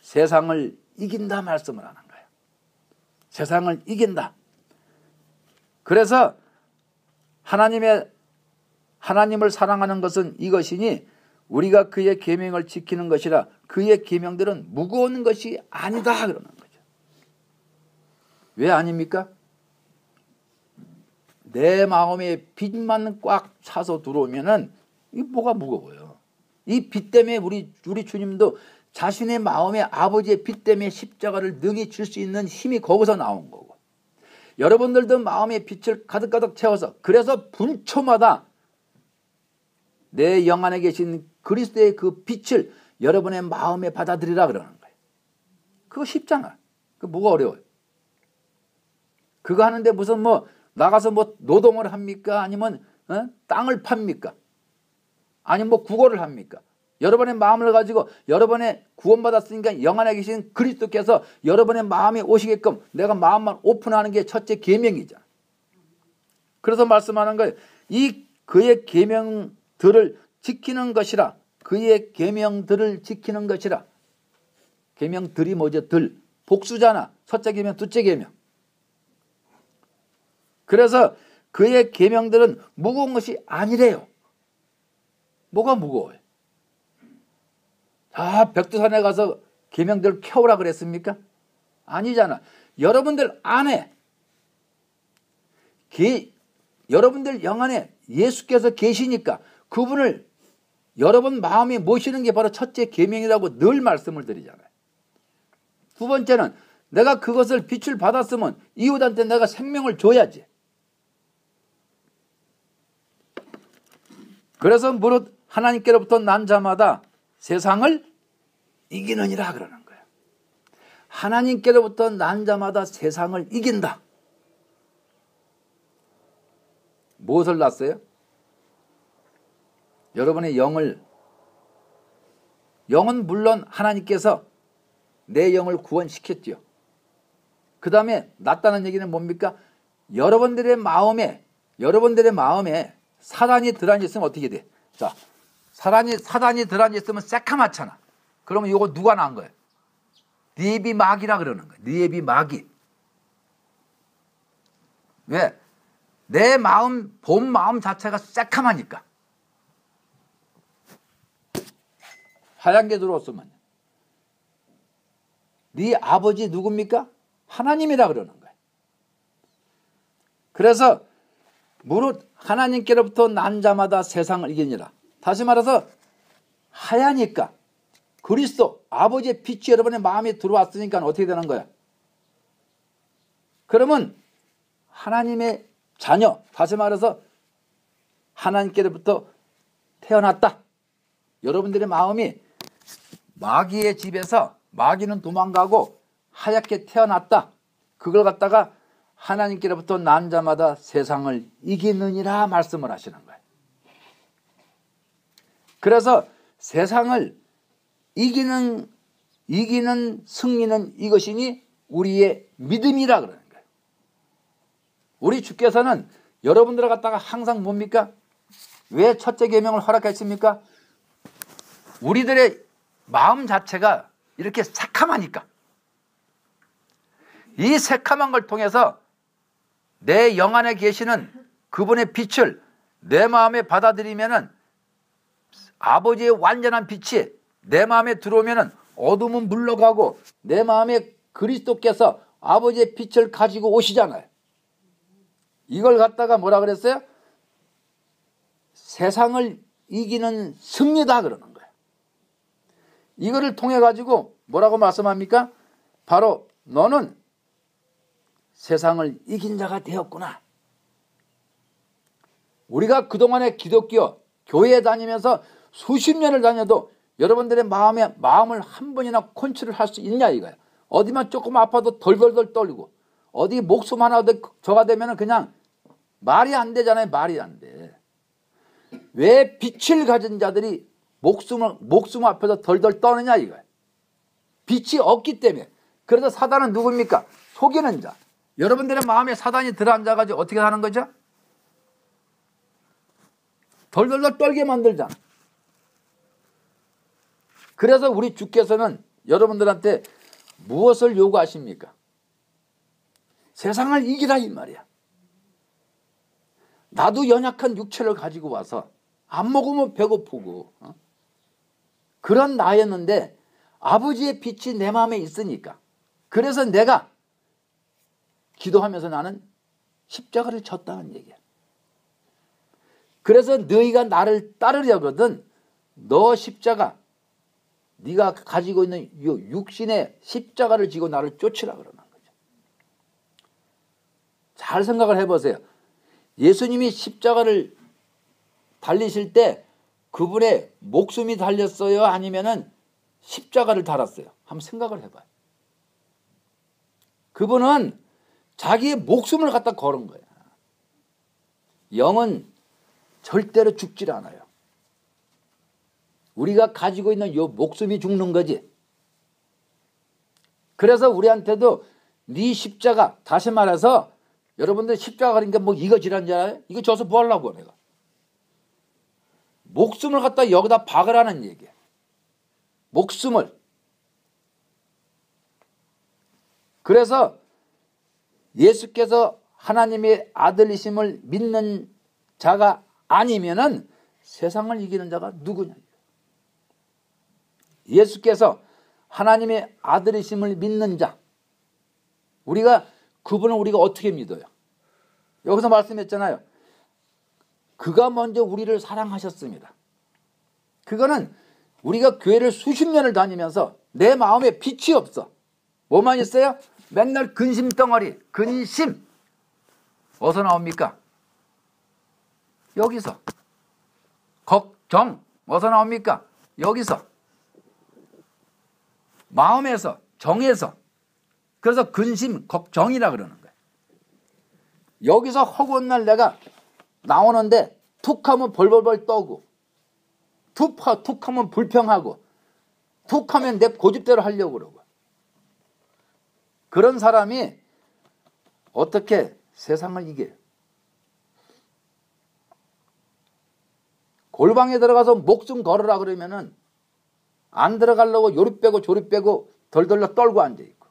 Speaker 1: 세상을 이긴다 말씀을 하는 거예요. 세상을 이긴다. 그래서 하나님을 사랑하는 것은 이것이니 우리가 그의 계명을 지키는 것이라 그의 계명들은 무거운 것이 아니다 그러는 거죠. 왜 아닙니까? 내 마음에 빛만 꽉 차서 들어오면은 이 뭐가 무거워요. 이 빛 때문에 우리 주님도 자신의 마음에 아버지의 빛 때문에 십자가를 능히 줄 수 있는 힘이 거기서 나온 거고, 여러분들도 마음의 빛을 가득가득 채워서 그래서 분초마다 내 영 안에 계신 그리스도의 그 빛을 여러분의 마음에 받아들이라 그러는 거예요. 그거 쉽잖아. 그거 뭐가 어려워요? 그거 하는데 무슨 나가서 노동을 합니까? 아니면 땅을 팝니까? 아니면 구걸을 합니까? 여러분의 마음을 가지고 여러분의 구원받았으니까 영 안에 계신 그리스도께서 여러분의 마음에 오시게끔 내가 마음만 오픈하는 게 첫째 계명이잖아. 그래서 말씀하는 거예요. 이 그의 계명들을 지키는 것이라. 그의 계명들을 지키는 것이라. 계명들이 뭐죠? 복수잖아. 첫째 계명, 둘째 계명. 그래서 그의 계명들은 무거운 것이 아니래요. 뭐가 무거워요? 백두산에 가서 계명들을 켜오라 그랬습니까? 아니잖아. 여러분들 안에 여러분들 영 안에 예수께서 계시니까 그분을 여러분 마음에 모시는 게 바로 첫째 계명이라고 늘 말씀을 드리잖아요. 두 번째는 내가 그것을 빛을 받았으면 이웃한테 내가 생명을 줘야지. 그래서 무릇 하나님께로부터 난 자마다 세상을 이기느니라 그러는 거예요. 하나님께로부터 난 자마다 세상을 이긴다. 무엇을 낳았어요? 여러분의 영은 물론 하나님께서 내 영을 구원시켰죠. 그 다음에 낳았다는 얘기는 뭡니까? 여러분들의 마음에 사단이 들어앉아 있으면 어떻게 돼? 자, 사단이 들어앉아 있으면 새카맣잖아. 그러면 이거 누가 낳은 거예요? 니에비 마귀라 그러는 거예요. 니에비 마귀. 왜? 내 마음, 본 마음 자체가 새카마니까. 하얀 게 들어왔으면. 네 아버지 누굽니까? 하나님이라 그러는 거예요. 그래서 무릇 하나님께로부터 난 자마다 세상을 이기니라. 다시 말해서 하야니까 그리스도 아버지의 빛이 여러분의 마음에 들어왔으니까 어떻게 되는 거야? 그러면 하나님의 자녀, 다시 말해서 하나님께로부터 태어났다. 여러분들의 마음이 마귀의 집에서 마귀는 도망가고 하얗게 태어났다. 그걸 갖다가 하나님께로부터 난 자마다 세상을 이기느니라 말씀을 하시는 거예요. 그래서 세상을 이기는 승리는 이것이니 우리의 믿음이라 그러는 거예요. 우리 주께서는 여러분들을 갖다가 항상 뭡니까? 왜 첫째 계명을 허락했습니까? 우리들의 마음 자체가 이렇게 새카마니까. 이 새카만 걸 통해서 내 영 안에 계시는 그분의 빛을 내 마음에 받아들이면은 아버지의 완전한 빛이 내 마음에 들어오면은 어둠은 물러가고 내 마음에 그리스도께서 아버지의 빛을 가지고 오시잖아요. 이걸 갖다가 뭐라 그랬어요? 세상을 이기는 승리다 그러는 거예요. 이거를 통해 가지고 뭐라고 말씀합니까? 바로 너는 세상을 이긴 자가 되었구나. 우리가 그동안에 기독교 교회에 다니면서 수십 년을 다녀도 여러분들의 마음을 한 번이나 컨트롤 할 수 있냐 이거야. 어디만 조금 아파도 덜덜덜 떨리고 어디 목숨 하나 저가 되면 그냥 말이 안 되잖아요. 말이 안 돼. 왜 빛을 가진 자들이 목숨 앞에서 덜덜 떠느냐 이거야. 빛이 없기 때문에. 그래서 사단은 누굽니까? 속이는 자. 여러분들의 마음에 사단이 들어앉아가지고 어떻게 하는 거죠? 덜덜덜 떨게 만들잖아. 그래서 우리 주께서는 여러분들한테 무엇을 요구하십니까? 세상을 이기라 이 말이야. 나도 연약한 육체를 가지고 와서 안 먹으면 배고프고 그런 나였는데 아버지의 빛이 내 마음에 있으니까 그래서 내가 기도하면서 나는 십자가를 졌다는 얘기야. 그래서 너희가 나를 따르려거든 너 십자가 네가 가지고 있는 이 육신의 십자가를 지고 나를 쫓으라 그러는 거죠. 잘 생각을 해보세요. 예수님이 십자가를 달리실 때 그분의 목숨이 달렸어요? 아니면은 십자가를 달았어요? 한번 생각을 해봐요. 그분은 자기의 목숨을 갖다 걸은 거야. 영은 절대로 죽질 않아요. 우리가 가지고 있는 이 목숨이 죽는 거지. 그래서 우리한테도 네 십자가, 다시 말해서 여러분들 십자가 그러니까 뭐 이거 지란 줄 알아요? 이거 줘서 뭐 하려고 내가. 목숨을 갖다 여기다 박으라는 얘기야. 목숨을. 그래서 예수께서 하나님의 아들이심을 믿는 자가 아니면은 세상을 이기는 자가 누구냐. 예수께서 하나님의 아들이심을 믿는 자. 그분을 우리가 어떻게 믿어요? 여기서 말씀했잖아요. 그가 먼저 우리를 사랑하셨습니다. 그거는 우리가 교회를 수십 년을 다니면서 내 마음에 빛이 없어. 뭐만 있어요? 맨날 근심 덩어리, 근심. 어디서 나옵니까? 여기서. 걱정. 어디서 나옵니까? 여기서. 마음에서, 정에서. 그래서 근심, 걱정이라 그러는 거예요. 여기서 허구한 날 내가 나오는데 툭 하면 벌벌벌 떠고 툭 하면 불평하고 툭 하면 내 고집대로 하려고 그러고 그런 사람이 어떻게 세상을 이겨요? 골방에 들어가서 목숨 걸으라 그러면은 안 들어가려고 요리 빼고 조리 빼고 덜덜 떨고 앉아있고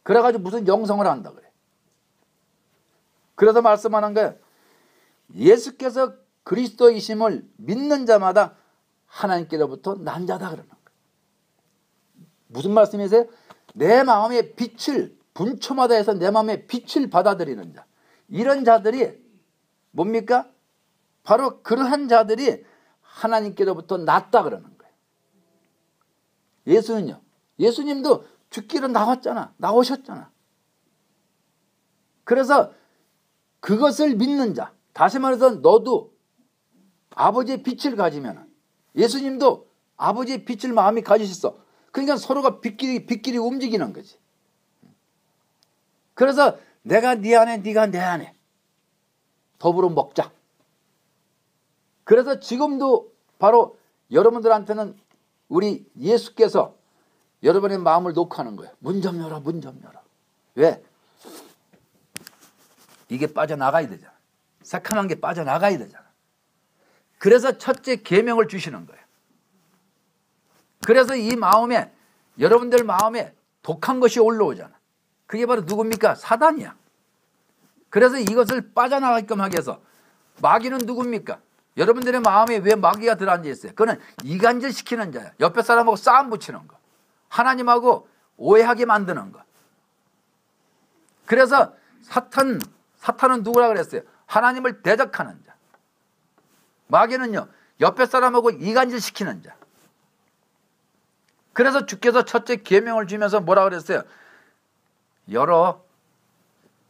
Speaker 1: 그래가지고 무슨 영성을 한다 그래. 그래서 말씀하는 거예요. 예수께서 그리스도이심을 믿는 자마다 하나님께로부터 난 자다 그러는 거예요. 무슨 말씀이세요? 내 마음의 빛을 분초마다 해서 내 마음의 빛을 받아들이는 자. 이런 자들이 뭡니까? 바로 그러한 자들이 하나님께로부터 낫다 그러는 거예요. 예수는요. 예수님도 죽기로 나오셨잖아. 그래서 그것을 믿는 자. 다시 말해서 너도 아버지의 빛을 가지면 예수님도 아버지의 빛을 마음이 가지셨어. 그러니까 서로가 빛끼리 움직이는 거지. 그래서 내가 네 안에 네가 내 안에 더불어 먹자. 그래서 지금도 바로 여러분들한테는 우리 예수께서 여러분의 마음을 녹화하는 거예요. 문 좀 열어, 문 좀 열어. 왜? 이게 빠져나가야 되잖아. 새카만 게 빠져나가야 되잖아. 그래서 첫째 계명을 주시는 거예요. 그래서 이 마음에 여러분들 마음에 독한 것이 올라오잖아. 그게 바로 누굽니까? 사단이야. 그래서 이것을 빠져나가게끔 하기 위해서 마귀는 누굽니까? 여러분들의 마음에 왜 마귀가 들어앉아 있어요? 그거는 이간질 시키는 자야. 옆에 사람하고 싸움 붙이는 거. 하나님하고 오해하게 만드는 것. 그래서 사탄은 누구라 그랬어요? 하나님을 대적하는 자. 마귀는요, 옆에 사람하고 이간질 시키는 자. 그래서 주께서 첫째 계명을 주면서 뭐라 그랬어요? 열어.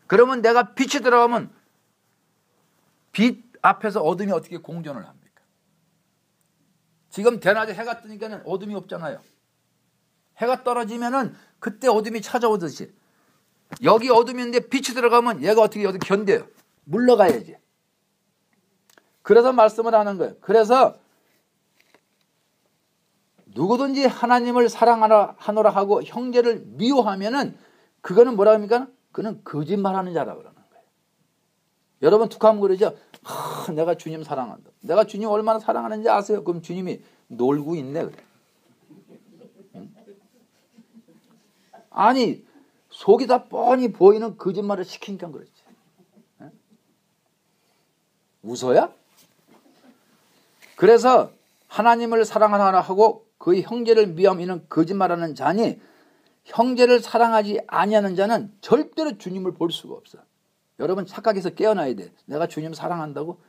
Speaker 1: 그러면 내가 빛이 들어가면 빛 앞에서 어둠이 어떻게 공존을 합니까? 지금 대낮에 해가 뜨니까는 어둠이 없잖아요. 해가 떨어지면은 그때 어둠이 찾아오듯이 여기 어둠인데 빛이 들어가면 얘가 어떻게 여기 견뎌요? 물러가야지. 그래서 말씀을 하는 거예요. 그래서 누구든지 하나님을 사랑하노라 하고 형제를 미워하면은 그거는 뭐라 합니까? 그는 거짓말하는 자라고 그러는 거예요. 여러분 툭하면 그러죠. 내가 주님 사랑한다. 내가 주님 얼마나 사랑하는지 아세요? 그럼 주님이 놀고 있네 그래. 응? 아니 속이 다 뻔히 보이는 거짓말을 시키니까 그렇지. 응? 웃어야? 그래서 하나님을 사랑하라 하고 그의 형제를 미워하면 거짓말하는 자니 형제를 사랑하지 아니하는 자는 절대로 주님을 볼 수가 없어. 여러분 착각해서 깨어나야 돼. 내가 주님 사랑한다고?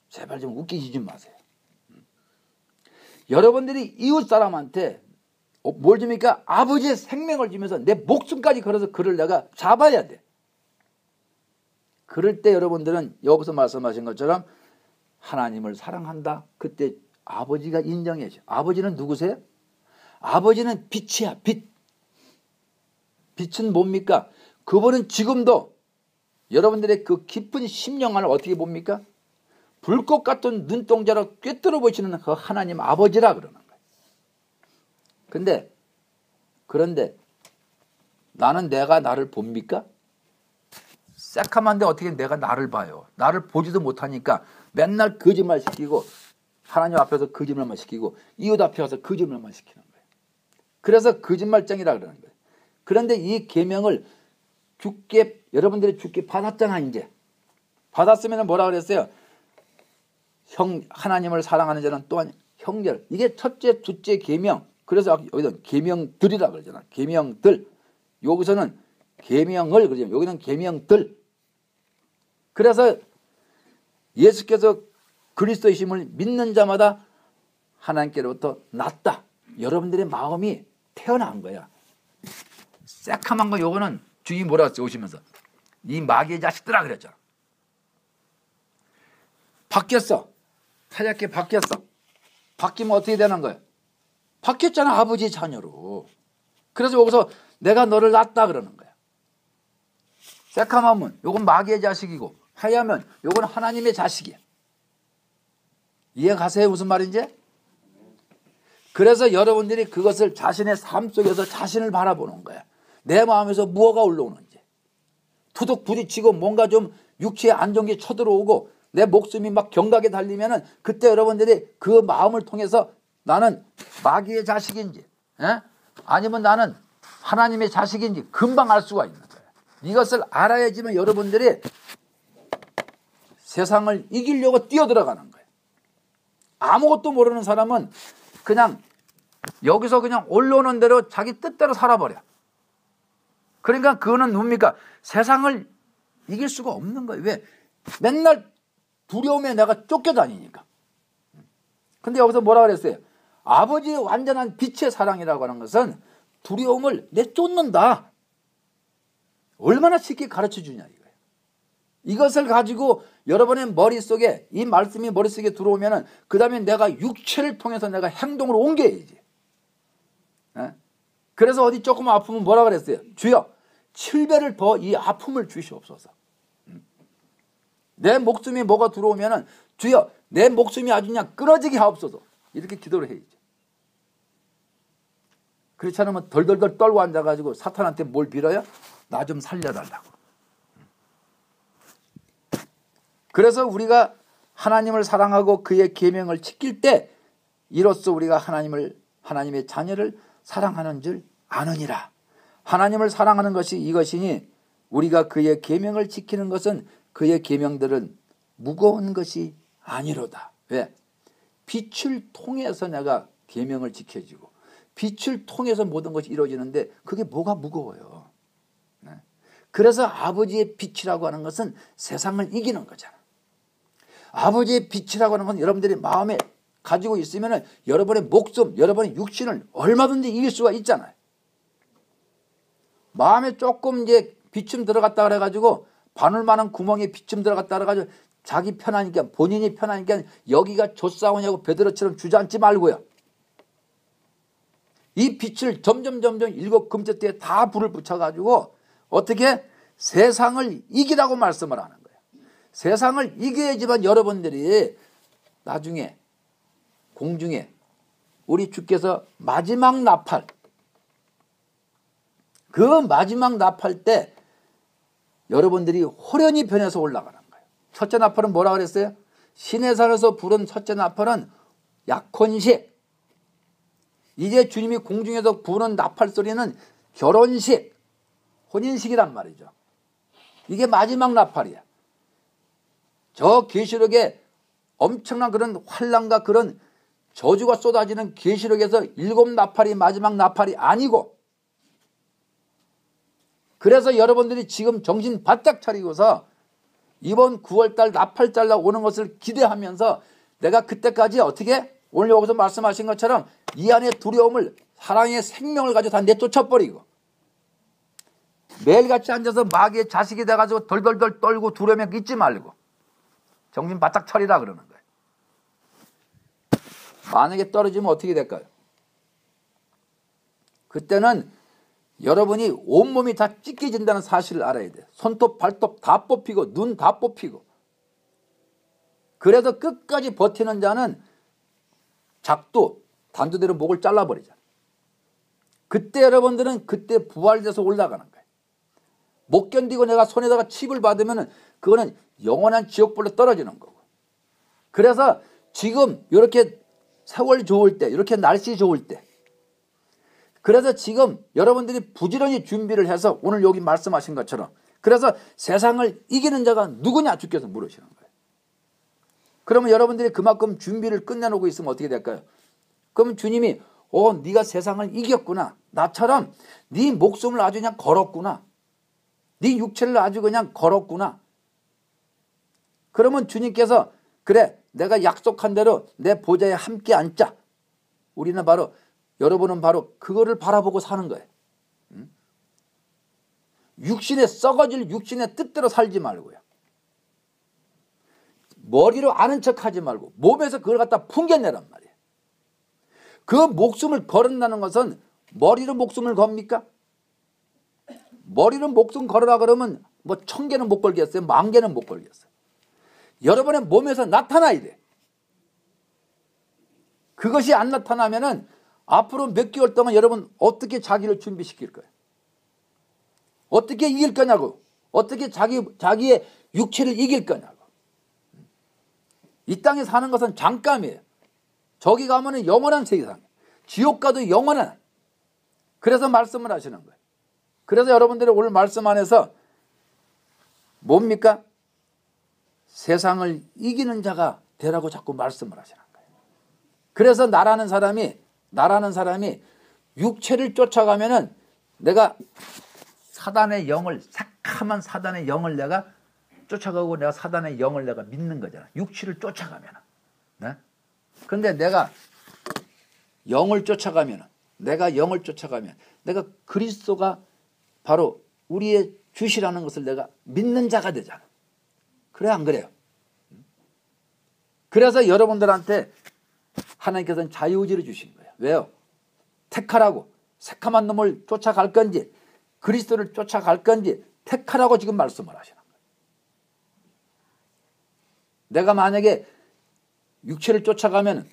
Speaker 1: 제발 좀 웃기지 좀 마세요. 여러분들이 이웃 사람한테 뭘 줍니까? 아버지의 생명을 주면서 내 목숨까지 걸어서 그를 내가 잡아야 돼. 그럴 때 여러분들은 여기서 말씀하신 것처럼 하나님을 사랑한다. 그때 아버지가 인정해줘. 아버지는 누구세요? 아버지는 빛이야. 빛. 빛은 뭡니까? 그분은 지금도 여러분들의 그 깊은 심령 안을 어떻게 봅니까? 불꽃 같은 눈동자로 꿰뚫어 보시는 그 하나님 아버지라 그러는 거예요. 그런데 나는 내가 나를 봅니까? 새카만데 어떻게 내가 나를 봐요? 나를 보지도 못하니까 맨날 거짓말 시키고 하나님 앞에서 거짓말만 시키고 이웃 앞에 와서 거짓말만 시키는 거예요. 그래서 거짓말쟁이라 그러는 거예요. 그런데 이 계명을 여러분들이 주께 받았잖아. 이제 받았으면 뭐라 그랬어요? 하나님을 사랑하는 자는 또한 형제를. 이게 첫째 둘째 계명. 그래서 여기서 계명들이라 그러잖아. 계명들. 여기서는 계명을 그러죠. 여기는 계명들. 그래서 예수께서 그리스도이심을 믿는 자마다 하나님께로부터 났다. 여러분들의 마음이 태어난 거야. 새카만 거 요거는 주님 뭐라 했어요? 오시면서 이 마귀의 자식들아 그랬잖아. 바뀌었어. 하얗게 바뀌었어. 바뀌면 어떻게 되는 거야? 바뀌었잖아. 아버지의 자녀로. 그래서 여기서 내가 너를 낳았다 그러는 거야. 새카만은 요건 마귀의 자식이고 하야면 요건 하나님의 자식이야. 이해 가세요? 무슨 말인지? 그래서 여러분들이 그것을 자신의 삶 속에서 자신을 바라보는 거야. 내 마음에서 무엇가 올라오는지. 투둑 부딪히고 뭔가 좀 육체에 안정기 쳐들어오고 내 목숨이 막 경각에 달리면은 그때 여러분들이 그 마음을 통해서 나는 마귀의 자식인지 아니면 나는 하나님의 자식인지 금방 알 수가 있는 거예요. 이것을 알아야지만 여러분들이 세상을 이기려고 뛰어들어가는 거예요. 아무것도 모르는 사람은 그냥 여기서 그냥 올라오는 대로 자기 뜻대로 살아버려. 그러니까 그거는 뭡니까? 세상을 이길 수가 없는 거예요. 왜? 맨날 두려움에 내가 쫓겨다니니까. 근데 여기서 뭐라 그랬어요? 아버지의 완전한 빛의 사랑이라고 하는 것은 두려움을 내쫓는다. 얼마나 쉽게 가르쳐 주냐 이거예요. 이것을 가지고 여러분의 머릿속에 이 말씀이 머릿속에 들어오면은 그 다음에 내가 육체를 통해서 내가 행동으로 옮겨야지. 그래서 어디 조금 아프면 뭐라 그랬어요? 주여 7배를 더 이 아픔을 주시옵소서. 내 목숨이 뭐가 들어오면은 주여 내 목숨이 아주 그냥 끊어지게 하옵소서. 이렇게 기도를 해야지. 그렇지 않으면 덜덜덜 떨고 앉아가지고 사탄한테 뭘 빌어요? 나 좀 살려달라고. 그래서 우리가 하나님을 사랑하고 그의 계명을 지킬 때 이로써 우리가 하나님의 자녀를 사랑하는 줄 아느니라. 하나님을 사랑하는 것이 이것이니 우리가 그의 계명을 지키는 것은 그의 계명들은 무거운 것이 아니로다. 왜? 빛을 통해서 내가 계명을 지켜지고 빛을 통해서 모든 것이 이루어지는데 그게 뭐가 무거워요. 네. 그래서 아버지의 빛이라고 하는 것은 세상을 이기는 거잖아. 아버지의 빛이라고 하는 건 여러분들이 마음에 가지고 있으면 여러분의 목숨, 여러분의 육신을 얼마든지 이길 수가 있잖아요. 마음에 조금 이제 빛좀 들어갔다 그래가지고 바늘만한 구멍에 빛좀 들어갔다 그래가지고 자기 편하니까, 본인이 편하니까 여기가 조싸우냐고 베드로처럼 주저앉지 말고요. 이 빛을 점점 일곱 금제대에 다 불을 붙여가지고 어떻게 세상을 이기라고 말씀을 하는 거예요. 세상을 이겨야지만 여러분들이 나중에 공중에 우리 주께서 마지막 나팔, 그 마지막 나팔 때 여러분들이 호련히 변해서 올라가는 거예요. 첫째 나팔은 뭐라 그랬어요? 신의 산에서 부른 첫째 나팔은 약혼식. 이제 주님이 공중에서 부는 나팔 소리는 결혼식, 혼인식이란 말이죠. 이게 마지막 나팔이야. 저 계시록에 엄청난 그런 환란과 그런 저주가 쏟아지는 계시록에서 일곱 나팔이 마지막 나팔이 아니고, 그래서 여러분들이 지금 정신 바짝 차리고서 이번 9월달 나팔절날 오는 것을 기대하면서 내가 그때까지 어떻게 오늘 여기서 말씀하신 것처럼 이 안에 두려움을, 사랑의 생명을 가지고 다 내쫓아버리고 매일같이 앉아서 마귀의 자식이 돼가지고 덜덜덜 떨고 두려움에 잊지 말고 정신 바짝 차리라 그러는 거예요. 만약에 떨어지면 어떻게 될까요? 그때는 여러분이 온몸이 다 찢겨진다는 사실을 알아야 돼요. 손톱 발톱 다 뽑히고 눈 다 뽑히고. 그래도 끝까지 버티는 자는 작두 단두대로 목을 잘라버리잖아요. 그때 여러분들은 그때 부활돼서 올라가는 거예요. 못 견디고 내가 손에다가 칩을 받으면 그거는 영원한 지옥불로 떨어지는 거고. 그래서 지금 이렇게 세월 좋을 때, 이렇게 날씨 좋을 때, 그래서 지금 여러분들이 부지런히 준비를 해서 오늘 여기 말씀하신 것처럼, 그래서 세상을 이기는 자가 누구냐 주께서 물으시는 거예요. 그러면 여러분들이 그만큼 준비를 끝내놓고 있으면 어떻게 될까요? 그러면 주님이 네가 세상을 이겼구나. 나처럼 네 목숨을 아주 그냥 걸었구나. 네 육체를 아주 그냥 걸었구나. 그러면 주님께서 그래, 내가 약속한 대로 내 보좌에 함께 앉자. 우리는 바로, 여러분은 바로 그거를 바라보고 사는 거예요. 육신에 썩어질 육신의 뜻대로 살지 말고요. 머리로 아는 척하지 말고 몸에서 그걸 갖다 풍겨내란 말이에요. 그 목숨을 걸은다는 것은 머리로 목숨을 겁니까? 머리로 목숨 걸으라 그러면 뭐 1000개는 못 걸겠어요? 10,000개는 못 걸겠어요? 여러분의 몸에서 나타나야 돼. 그것이 안 나타나면은 앞으로 몇 개월 동안 여러분 어떻게 자기를 준비시킬 거예요? 어떻게 이길 거냐고. 어떻게 자기의 육체를 이길 거냐고. 이 땅에 사는 것은 잠깐이에요. 저기 가면은 영원한 세상이에요. 지옥 가도 영원한. 그래서 말씀을 하시는 거예요. 그래서 여러분들이 오늘 말씀 안에서 뭡니까? 세상을 이기는 자가 되라고 자꾸 말씀을 하시는 거예요. 그래서 나라는 사람이 육체를 쫓아가면은 내가 사단의 영을, 새카만 사단의 영을 내가 쫓아가고 내가 사단의 영을 내가 믿는 거잖아. 육체를 쫓아가면은. 네? 근데 내가 영을 쫓아가면은, 내가 그리스도가 바로 우리의 주시라는 것을 내가 믿는 자가 되잖아. 그래, 안 그래요? 그래서 여러분들한테 하나님께서는 자유의지를 주신 거예요. 왜요? 택하라고. 새카만 놈을 쫓아갈 건지 그리스도를 쫓아갈 건지 택하라고 지금 말씀을 하시는 거예요. 내가 만약에 육체를 쫓아가면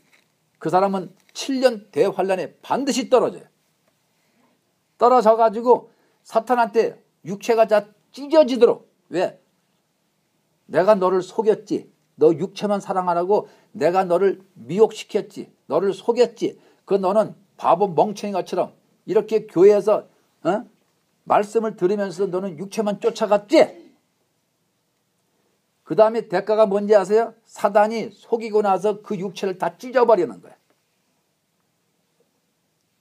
Speaker 1: 그 사람은 7년 대환란에 반드시 떨어져요. 떨어져 가지고 사탄한테 육체가 다 찢어지도록. 왜? 내가 너를 속였지. 너 육체만 사랑하라고 내가 너를 미혹시켰지. 너를 속였지. 그 너는 바보 멍청이가처럼 이렇게 교회에서 말씀을 들으면서 너는 육체만 쫓아갔지. 그 다음에 대가가 뭔지 아세요? 사단이 속이고 나서 그 육체를 다 찢어버리는 거야.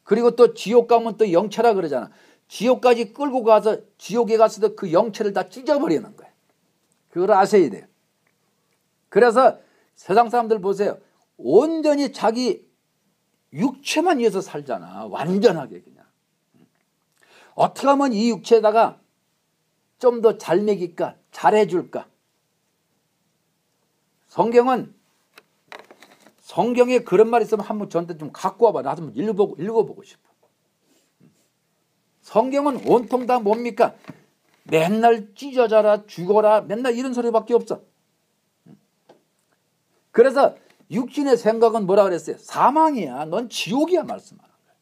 Speaker 1: 그리고 또 지옥 가면 또 영체라 그러잖아. 지옥까지 끌고 가서 지옥에 가서도 그 영체를 다 찢어버리는 거예요. 그걸 아셔야 돼요. 그래서 세상 사람들 보세요. 온전히 자기 육체만 위해서 살잖아. 완전하게 그냥. 어떻게 하면 이 육체에다가 좀 더 잘 먹일까? 잘해줄까? 성경에 그런 말이 있으면 한번 저한테 좀 갖고 와봐. 나도 한번 읽어보고 싶어. 성경은 온통 다 뭡니까? 맨날 찢어져라, 죽어라, 맨날 이런 소리밖에 없어. 그래서 육신의 생각은 뭐라 그랬어요? 사망이야. 넌 지옥이야 말씀하는 거야.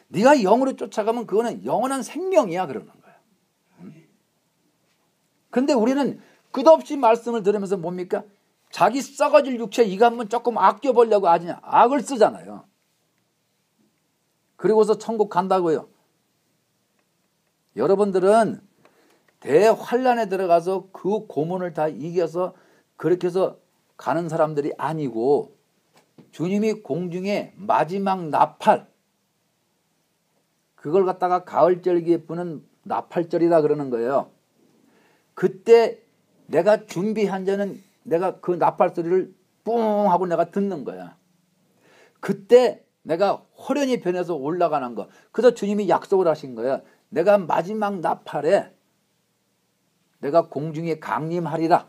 Speaker 1: 네가 영으로 쫓아가면 그거는 영원한 생명이야 그러는 거야. 근데 우리는 끝없이 말씀을 들으면서 뭡니까? 자기 썩어질 육체 이거 한번 조금 아껴보려고 아주 악을 쓰잖아요. 그리고서 천국 간다고요. 여러분들은 대환란에 들어가서 그 고문을 다 이겨서 그렇게 해서 가는 사람들이 아니고 주님이 공중에 마지막 나팔 그걸 갖다가 가을절기에 부는 나팔절이라 그러는 거예요. 그때 내가 준비한 자는 내가 그 나팔 소리를 뿡 하고 내가 듣는 거야. 그때 내가 호련히 변해서 올라가는 거. 그래서 주님이 약속을 하신 거야. 내가 마지막 나팔에 내가 공중에 강림하리라.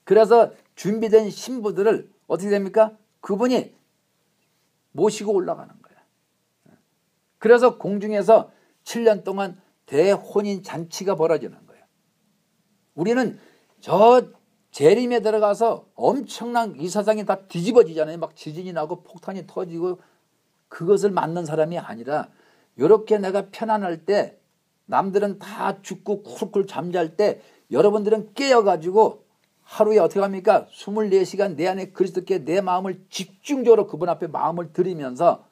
Speaker 1: 그래서 준비된 신부들을 어떻게 됩니까? 그분이 모시고 올라가는 거야. 그래서 공중에서 7년 동안 대혼인 잔치가 벌어지는 거예요. 우리는 저 재림에 들어가서 엄청난 이 세상이 다 뒤집어지잖아요. 막 지진이 나고 폭탄이 터지고 그것을 맞는 사람이 아니라 이렇게 내가 편안할 때 남들은 다 죽고 쿨쿨 잠잘 때 여러분들은 깨어가지고 하루에 어떻게 합니까? 24시간 내 안에 그리스도께 내 마음을 집중적으로 그분 앞에 마음을 들이면서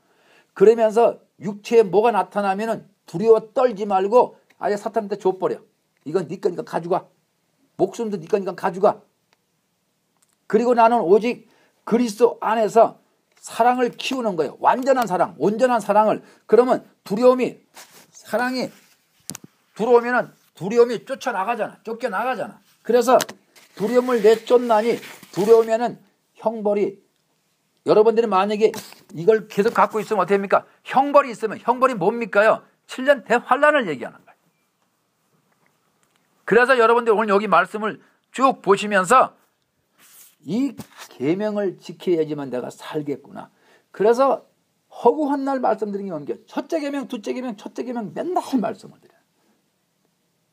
Speaker 1: 그러면서 육체에 뭐가 나타나면은 두려워 떨지 말고 아예 사탄한테 줘버려. 이건 네 거니까 가져가. 목숨도 네 거니까 가져가. 그리고 나는 오직 그리스도 안에서 사랑을 키우는 거예요. 완전한 사랑, 온전한 사랑을. 그러면 사랑이 들어오면은 두려움이 쫓겨나가잖아. 그래서 두려움을 내쫓나니 두려우면은 형벌이 여러분들이 만약에 이걸 계속 갖고 있으면 어떻게 됩니까? 형벌이 있으면 형벌이 뭡니까요? 7년 대환란을 얘기하는 거예요. 그래서 여러분들 오늘 여기 말씀을 쭉 보시면서 이 계명을 지켜야지만 내가 살겠구나. 그래서 허구한 날 말씀드린 게 뭔가 첫째 계명, 둘째 계명, 첫째 계명 맨날 말씀을 드려요.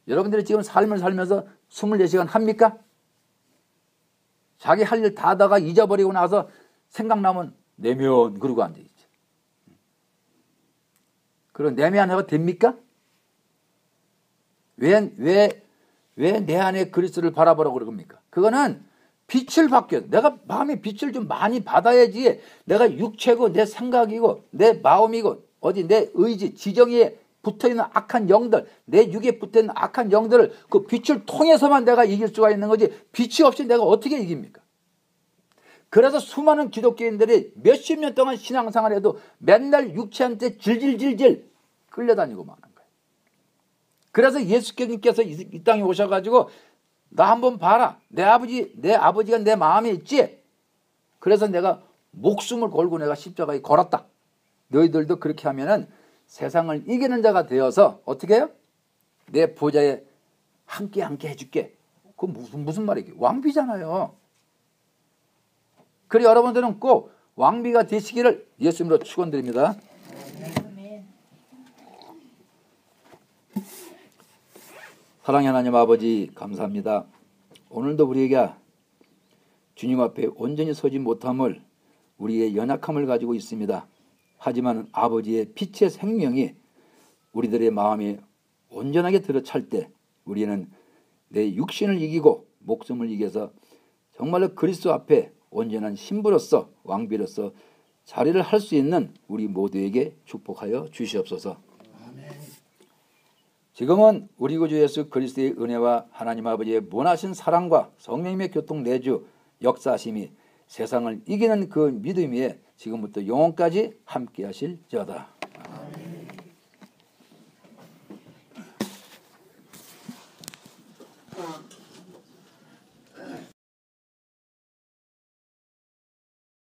Speaker 1: 여러분들이 지금 삶을 살면서 24시간 합니까? 자기 할 일 다 하다가 잊어버리고 나서 생각나면 내면 그러고 앉아있지. 그럼 내면 해가 됩니까? 왜 내 안에 그리스도를 바라보라고 그럽니까? 그거는 빛을 받게 내가 마음에 빛을 좀 많이 받아야지 내가 육체고 내 생각이고 내 마음이고 어디 내 의지 지정에 붙어있는 악한 영들 내 육에 붙어있는 악한 영들을 그 빛을 통해서만 내가 이길 수가 있는 거지 빛이 없이 내가 어떻게 이깁니까? 그래서 수많은 기독교인들이 몇십 년 동안 신앙생활을 해도 맨날 육체한테 질질질질 끌려다니고 마는 거예요. 그래서 예수님께서 이 땅에 오셔가지고 나 한번 봐라. 내 아버지가 내 마음에 있지? 그래서 내가 목숨을 걸고 내가 십자가에 걸었다. 너희들도 그렇게 하면은 세상을 이기는 자가 되어서 어떻게 해요? 내 보좌에 함께 해줄게. 그건 무슨 말이게? 왕비잖아요. 그래 여러분들은 꼭 왕비가 되시기를 예수님으로 축원드립니다. 사랑의 하나님 아버지 감사합니다. 오늘도 우리에게 주님 앞에 온전히 서지 못함을 우리의 연약함을 가지고 있습니다. 하지만 아버지의 빛의 생명이 우리들의 마음에 온전하게 들어찰 때 우리는 내 육신을 이기고 목숨을 이겨서 정말로 그리스도 앞에 온전한 신부로서 왕비로서 자리를 할 수 있는 우리 모두에게 축복하여 주시옵소서. 지금은 우리 구주 예수 그리스도의 은혜와 하나님 아버지의 무한하신 사랑과 성령님의 교통 내주 역사하심이 세상을 이기는 그 믿음 위에 지금부터 영원까지 함께 하실지어다.
Speaker 2: 아멘.